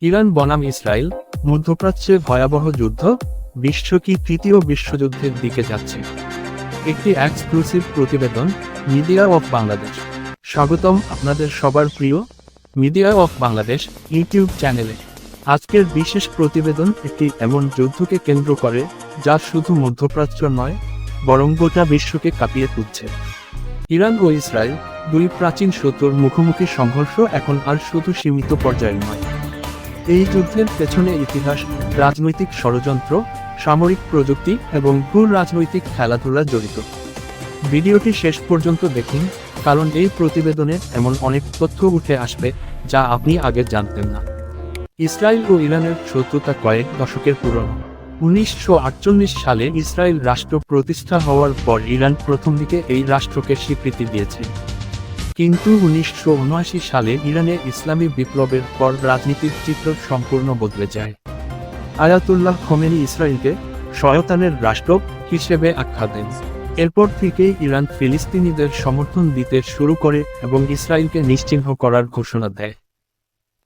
Iran বনাম Israel, মধ্যপ্রাচ্যে ভয়াবহ যুদ্ধ, বিশ্ব কি তৃতীয় বিশ্বযুদ্ধের দিকে যাচ্ছে? একটি এক্সক্লুসিভ প্রতিবেদন, মিডিয়া অফ বাংলাদেশ। স্বাগতম আপনাদের সবার প্রিয় মিডিয়া অফ বাংলাদেশ ইউটিউব চ্যানেলে। আজকের বিশেষ প্রতিবেদন একটি এমন যুদ্ধকে কেন্দ্র করে যা শুধু মধ্যপ্রাচ্য নয়, বরং গোটা বিশ্বকে কাঁপিয়ে তুলছে। ইরান ও ইসরায়েল, দুই প্রাচীন শত্রুর মুখোমুখি সংঘর্ষ এখন আর শুধু সীমিত পর্যায়ে নয়। এই যুদ্ধের পেছনে ইতিহাস, রাজনৈতিক ষড়যন্ত্র, সামরিক প্রযুক্তি এবং ভূ-রাজনৈতিক খেলাধুলা জড়িত। ভিডিওটি শেষ পর্যন্ত দেখুন, কারণ এই প্রতিবেদনে এমন অনেক তথ্য উঠে আসবে যা আপনি আগে জানতেন না। ইসরায়েল ও ইরানের শত্রুতা কয়েক দশকের পুরনো। 1948 সালে ইসরায়েল রাষ্ট্র প্রতিষ্ঠা হওয়ার পর ইরান প্রথম দিকে এই রাষ্ট্রকে স্বীকৃতি দিয়েছে। কিন্তু 1979 সালে ইরানে ইসলামী বিপ্লবের পর রাজনীতির চিত্র সম্পূর্ণ বদলে যায়। আয়াতুল্লাহ খোমেনি ইসরায়েলকে শয়তানের রাষ্ট্র হিসেবে আখ্যা দেন। এরপর থেকেই ইরান ফিলিস্তিনিদের সমর্থন দিতে শুরু করে এবং ইসরায়েলকে নিশ্চিহ্ন করার ঘোষণা দেয়।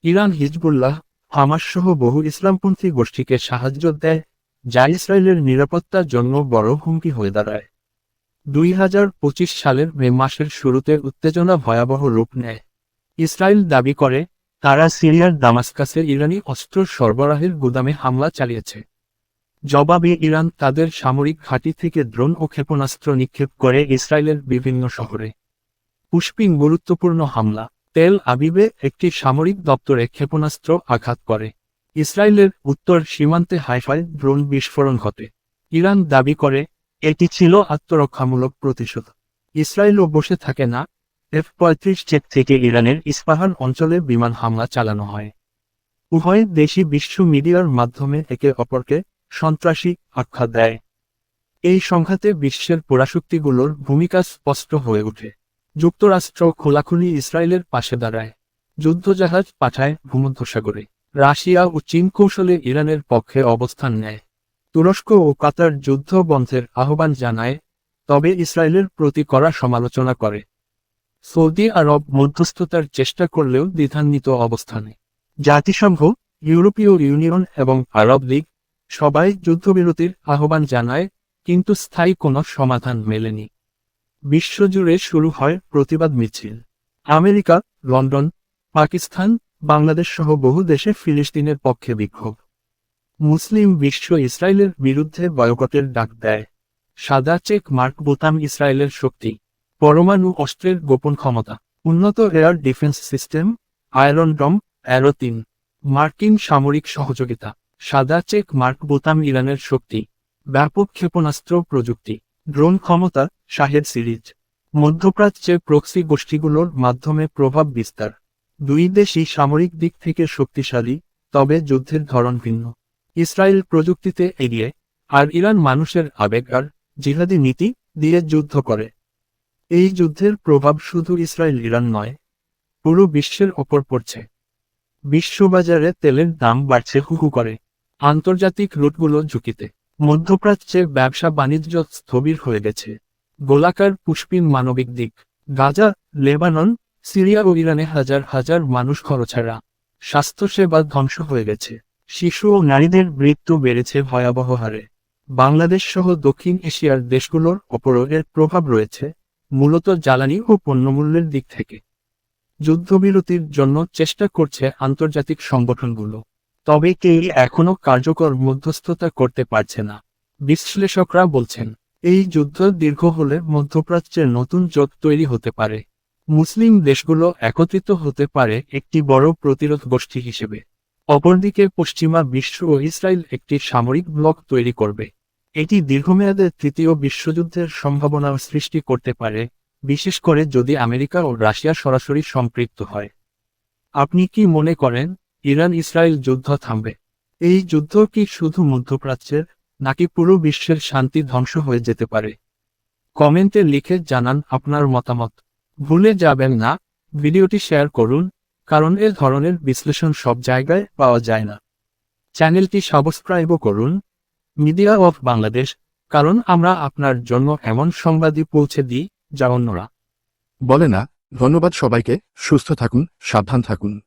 ইরান হিজবুল্লাহ, হামাস সহ বহু ইসলামপন্থী গোষ্ঠীকে সাহায্য দেয়, যা ইসরায়েলের নিরাপত্তার জন্য বড় হুমকি হয়ে দাঁড়ায়। 2025 সালের মে মাসের শুরুতে উত্তেজনা ভয়াবহ রূপ নেয়। ইসরায়েল দাবি করে তারা সিরিয়ার দামাস্কাসে ইরানি অস্ত্র সরবরাহের গুদামে হামলা চালিয়েছে। জবাবে ইরান তাদের সামরিক ঘাঁটি থেকে ড্রোন ও ক্ষেপণাস্ত্র নিক্ষেপ করে ইসরায়েলের বিভিন্ন শহরে। পুষ্পিং গুরুত্বপূর্ণ হামলা, তেল আবিবে একটি সামরিক দপ্তরে ক্ষেপণাস্ত্র আঘাত করে। ইসরায়েলের উত্তর সীমান্তে হাইফায় ড্রোন বিস্ফোরণ ঘটে। ইরান দাবি করে এটি ছিল আত্মরক্ষামূলক প্রতিশোধ। ইসরায়েলও বসে থাকে না। F-35 জেট থেকে ইরানের ইস্পাহান অঞ্চলে বিমান হামলা চালানো হয়। উভয় দেশই বিশ্ব মিডিয়ার মাধ্যমে একে অপরকে সন্ত্রাসী আখ্যা দেয়। এই সংঘাতে বিশ্বের পরাশক্তিগুলোর ভূমিকা স্পষ্ট হয়ে ওঠে। যুক্তরাষ্ট্র খোলাখুলি ইসরায়েলের পাশে দাঁড়ায়, যুদ্ধজাহাজ পাঠায় ভূমধ্যসাগরে। রাশিয়া ও চীন কৌশলে ইরানের পক্ষে অবস্থান নেয়। তুরস্ক ও কাতার যুদ্ধ বন্ধের আহ্বান জানায়, তবে ইসরায়েলের প্রতি কড়া সমালোচনা করে। সৌদি আরব মধ্যস্থতার চেষ্টা করলেও দ্বিধান্বিত অবস্থানে। জাতিসংঘ, ইউরোপীয় ইউনিয়ন এবং আরব লীগ সবাই যুদ্ধবিরতির আহ্বান জানায়, কিন্তু স্থায়ী কোনো সমাধান মেলেনি। বিশ্বজুড়ে শুরু হয় প্রতিবাদ মিছিল। আমেরিকা, লন্ডন, পাকিস্তান, বাংলাদেশ সহ বহু দেশে ফিলিস্তিনের পক্ষে বিক্ষোভ। মুসলিম বিশ্ব ইসরায়েলের বিরুদ্ধে বয়কটের ডাক দেয়। সাদা চেক মার্ক বোতাম ইসরায়েলের শক্তি, পরমাণু অস্ত্রের গোপন ক্ষমতা, উন্নত air defence system, Iron Dome, Arrow 3, মার্কিন সামরিক সহযোগিতা। সাদা চেক মার্ক বোতাম ইরানের শক্তি, ব্যাপক ক্ষেপণাস্ত্র প্রযুক্তি, ড্রোন ক্ষমতা, শাহেদ সিরিজ। মধ্যপ্রাচ্যে প্রক্সি গোষ্ঠীগুলোর মাধ্যমে প্রভাব বিস্তার। দুই দেশই সামরিক দিক থেকে শক্তিশালী, তবে যুদ্ধের ধরন ভিন্ন। ইসরায়েল প্রযুক্তিতে এগিয়ে, আর ইরান মানুষের আবেগ আর জিহাদি নীতি দিয়ে যুদ্ধ করে। এই যুদ্ধের প্রভাব শুধু ইসরায়েল ইরান নয়, পুরো বিশ্বের ওপর পড়ছে। বিশ্ববাজারে তেলের দাম বাড়ছে হু হু করে। আন্তর্জাতিক রুটগুলো ঝুঁকিতে। মধ্যপ্রাচ্যে ব্যবসা বাণিজ্য স্থবির হয়ে গেছে। গোলাকার পুষ্পিন মানবিক দিক। গাজা, লেবানন, সিরিয়া ও ইরানে হাজার হাজার মানুষ খরচারা। স্বাস্থ্যসেবা ধ্বংস হয়ে গেছে। শিশু ও নারীদের মৃত্যু বেড়েছে ভয়াবহ হারে। বাংলাদেশ সহ দক্ষিণ এশিয়ার দেশগুলোর ওপরও এর প্রভাব রয়েছে, মূলত জ্বালানি ও পণ্যমূল্যের দিক থেকে। যুদ্ধবিরতির জন্য চেষ্টা করছে আন্তর্জাতিক সংগঠনগুলো, তবে কেউ এখনও কার্যকর মধ্যস্থতা করতে পারছে না। বিশ্লেষকরা বলছেন, এই যুদ্ধ দীর্ঘ হলে মধ্যপ্রাচ্যের নতুন জোট তৈরি হতে পারে। মুসলিম দেশগুলো একত্রিত হতে পারে একটি বড় প্রতিরোধ গোষ্ঠী হিসেবে। অপরদিকে পশ্চিমা বিশ্ব ও ইসরায়েল একটি সামরিক ব্লক তৈরি করবে। এটি দীর্ঘমেয়াদে তৃতীয় বিশ্বযুদ্ধের সম্ভাবনাও সৃষ্টি করতে পারে, বিশেষ করে যদি আমেরিকা ও রাশিয়া সরাসরি সম্পৃক্ত হয়। আপনি কি মনে করেন ইরান ইসরায়েল যুদ্ধ থামবে? এই যুদ্ধ কি শুধু মধ্যপ্রাচ্যের, নাকি পুরো বিশ্বের শান্তি ধ্বংস হয়ে যেতে পারে? কমেন্টে লিখে জানান আপনার মতামত। ভুলে যাবেন না, ভিডিওটি শেয়ার করুন, কারণ এ ধরনের বিশ্লেষণ সব জায়গায় পাওয়া যায় না। চ্যানেলটি সাবস্ক্রাইবও করুন, মিডিয়া অফ বাংলাদেশ, কারণ আমরা আপনার জন্য এমন সংবাদই পৌঁছে দিই যা অন্যরা বলে না। ধন্যবাদ সবাইকে। সুস্থ থাকুন, সাবধান থাকুন।